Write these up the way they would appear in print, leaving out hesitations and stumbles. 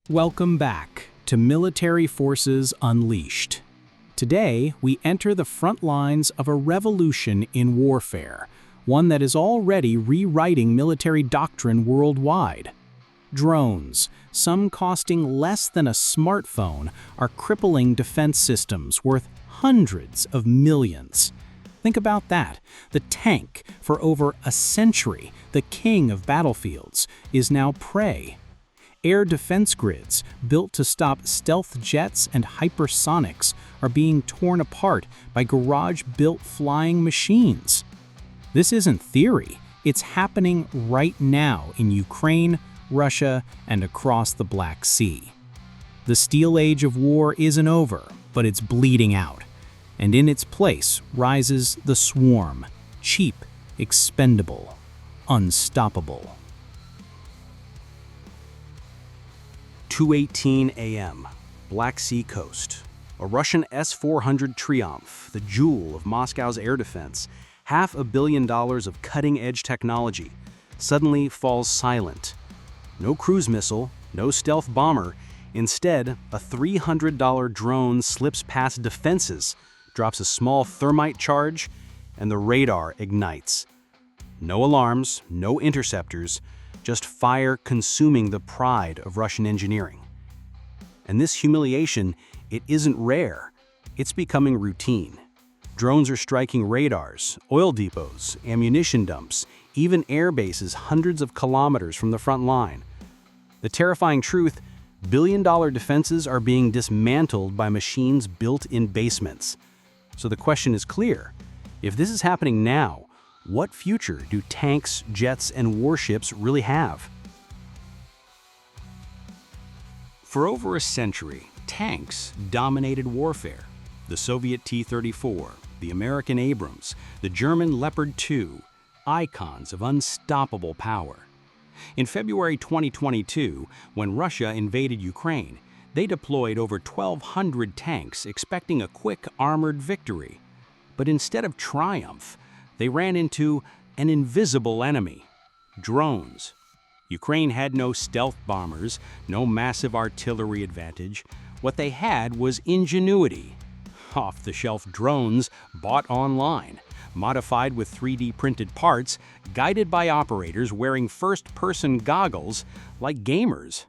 Welcome back to Military Forces Unleashed. Today, we enter the front lines of a revolution in warfare, one that is already rewriting military doctrine worldwide. Drones, some costing less than a smartphone, are crippling defense systems worth hundreds of millions. Think about that. The tank, for over a century, the king of battlefields, is now prey. Air defense grids, built to stop stealth jets and hypersonics, are being torn apart by garage-built flying machines. This isn't theory. It's happening right now in Ukraine, Russia, and across the Black Sea. The steel age of war isn't over, but it's bleeding out. And in its place rises the swarm, cheap, expendable, unstoppable. 2:18 a.m., Black Sea coast. A Russian S-400 Triumph, the jewel of Moscow's air defense, $500 million of cutting-edge technology, suddenly falls silent. No cruise missile, no stealth bomber. Instead, a $300 drone slips past defenses, drops a small thermite charge, and the radar ignites. No alarms, no interceptors, just fire consuming the pride of Russian engineering. And this humiliation, it isn't rare. It's becoming routine. Drones are striking radars, oil depots, ammunition dumps, even air bases hundreds of kilometers from the front line. The terrifying truth, billion-dollar defenses are being dismantled by machines built in basements. So the question is clear. If this is happening now, what future do tanks, jets, and warships really have? For over a century, tanks dominated warfare. The Soviet T-34, the American Abrams, the German Leopard 2, icons of unstoppable power. In February 2022, when Russia invaded Ukraine, they deployed over 1,200 tanks expecting a quick armored victory. But instead of triumph, they ran into an invisible enemy: drones. Ukraine had no stealth bombers, no massive artillery advantage. What they had was ingenuity. Off-the-shelf drones bought online, modified with 3D printed parts, guided by operators wearing first-person goggles like gamers.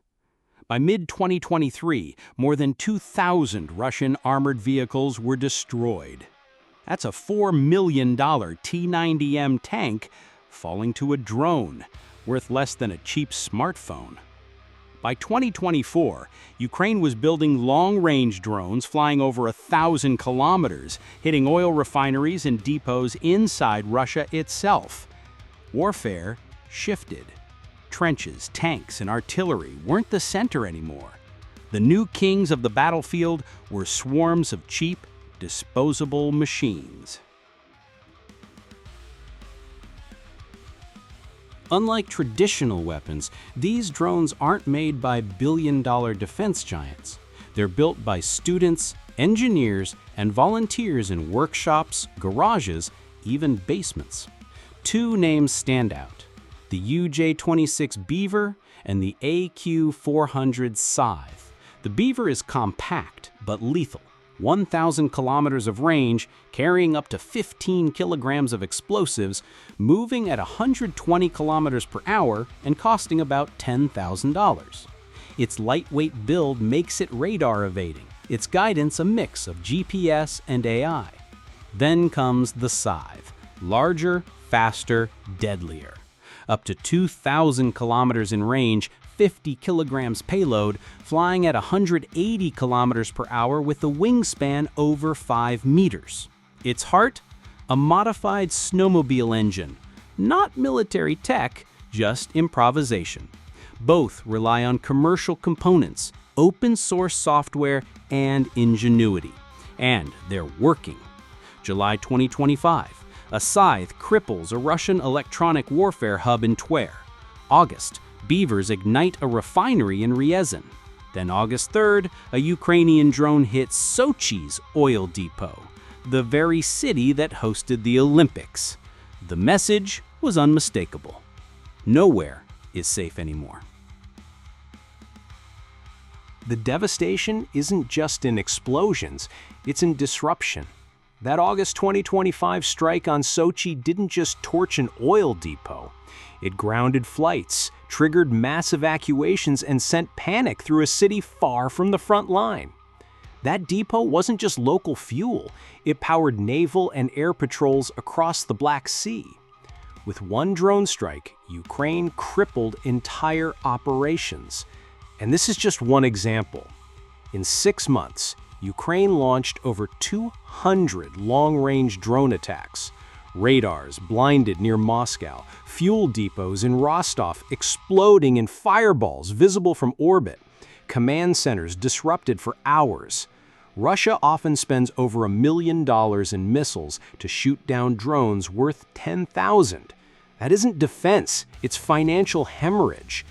By mid-2023, more than 2,000 Russian armored vehicles were destroyed. That's a $4 million T-90M tank falling to a drone, worth less than a cheap smartphone. By 2024, Ukraine was building long-range drones flying over 1,000 kilometers, hitting oil refineries and depots inside Russia itself. Warfare shifted. Trenches, tanks, and artillery weren't the center anymore. The new kings of the battlefield were swarms of cheap, disposable machines. Unlike traditional weapons, these drones aren't made by billion-dollar defense giants. They're built by students, engineers, and volunteers in workshops, garages, even basements. Two names stand out: the UJ-26 Beaver and the AQ-400 Scythe. The Beaver is compact but lethal. 1,000 kilometers of range, carrying up to 15 kilograms of explosives, moving at 120 kilometers per hour, and costing about $10,000. Its lightweight build makes it radar evading, its guidance a mix of GPS and AI. Then comes the Scythe, larger, faster, deadlier. Up to 2,000 kilometers in range, 50 kilograms payload, flying at 180 kilometers per hour with a wingspan over 5 meters. Its heart? A modified snowmobile engine. Not military tech, just improvisation. Both rely on commercial components, open source software, and ingenuity. And they're working. July 2025. A Scythe cripples a Russian electronic warfare hub in Tver. August, Beavers ignite a refinery in Ryazan. Then August 3rd, a Ukrainian drone hits Sochi's oil depot, the very city that hosted the Olympics. The message was unmistakable. Nowhere is safe anymore. The devastation isn't just in explosions, it's in disruption. That August 2025 strike on Sochi didn't just torch an oil depot. It grounded flights, triggered mass evacuations, and sent panic through a city far from the front line. That depot wasn't just local fuel, it powered naval and air patrols across the Black Sea. With one drone strike, Ukraine crippled entire operations. And this is just one example. In 6 months, Ukraine launched over 200 long-range drone attacks. Radars blinded near Moscow, fuel depots in Rostov exploding in fireballs visible from orbit, command centers disrupted for hours. Russia often spends over $1 million in missiles to shoot down drones worth 10,000. That isn't defense, it's financial hemorrhage.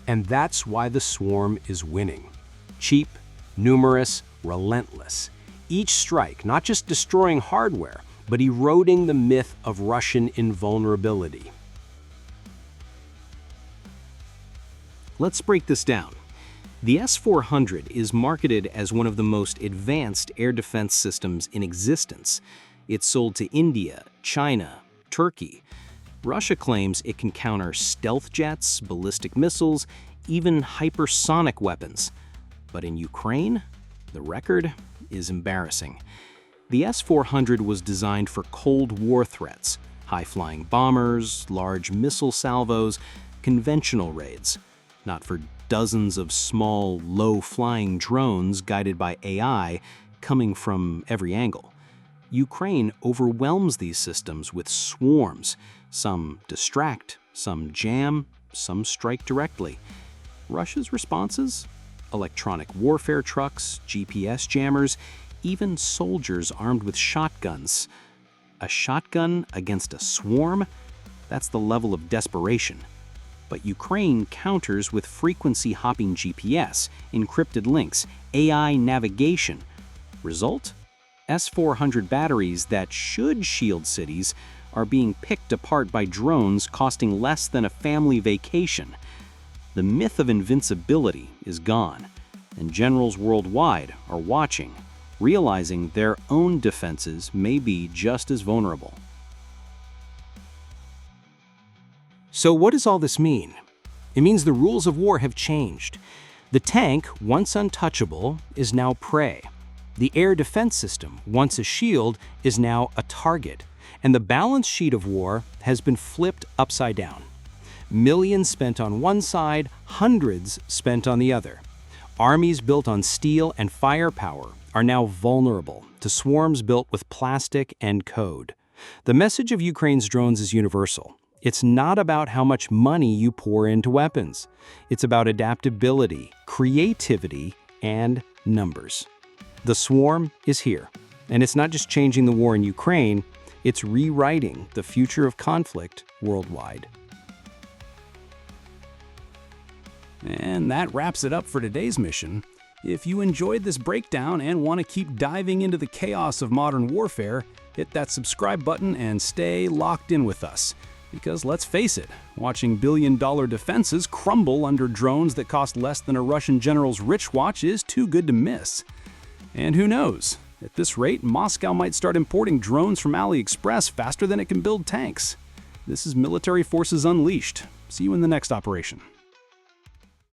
And that's why the swarm is winning. Cheap, numerous, relentless. Each strike not just destroying hardware, but eroding the myth of Russian invulnerability. Let's break this down. The S-400 is marketed as one of the most advanced air defense systems in existence. It's sold to India, China, Turkey. Russia claims it can counter stealth jets, ballistic missiles, even hypersonic weapons. But in Ukraine, the record is embarrassing. The S-400 was designed for Cold War threats, high-flying bombers, large missile salvos, conventional raids, not for dozens of small, low-flying drones guided by AI coming from every angle. Ukraine overwhelms these systems with swarms. Some distract, some jam, some strike directly. Russia's responses? Electronic warfare trucks, GPS jammers, even soldiers armed with shotguns. A shotgun against a swarm? That's the level of desperation. But Ukraine counters with frequency-hopping GPS, encrypted links, AI navigation. Result? S-400 batteries that should shield cities are being picked apart by drones costing less than a family vacation. The myth of invincibility is gone, and generals worldwide are watching, realizing their own defenses may be just as vulnerable. So what does all this mean? It means the rules of war have changed. The tank, once untouchable, is now prey. The air defense system, once a shield, is now a target. And the balance sheet of war has been flipped upside down. Millions spent on one side, hundreds spent on the other. Armies built on steel and firepower are now vulnerable to swarms built with plastic and code. The message of Ukraine's drones is universal. It's not about how much money you pour into weapons. It's about adaptability, creativity, and numbers. The swarm is here, and it's not just changing the war in Ukraine, it's rewriting the future of conflict worldwide. And that wraps it up for today's mission. If you enjoyed this breakdown and want to keep diving into the chaos of modern warfare, hit that subscribe button and stay locked in with us. Because let's face it, watching billion-dollar defenses crumble under drones that cost less than a Russian general's rich watch is too good to miss. And who knows? At this rate, Moscow might start importing drones from AliExpress faster than it can build tanks. This is Military Forces Unleashed. See you in the next operation.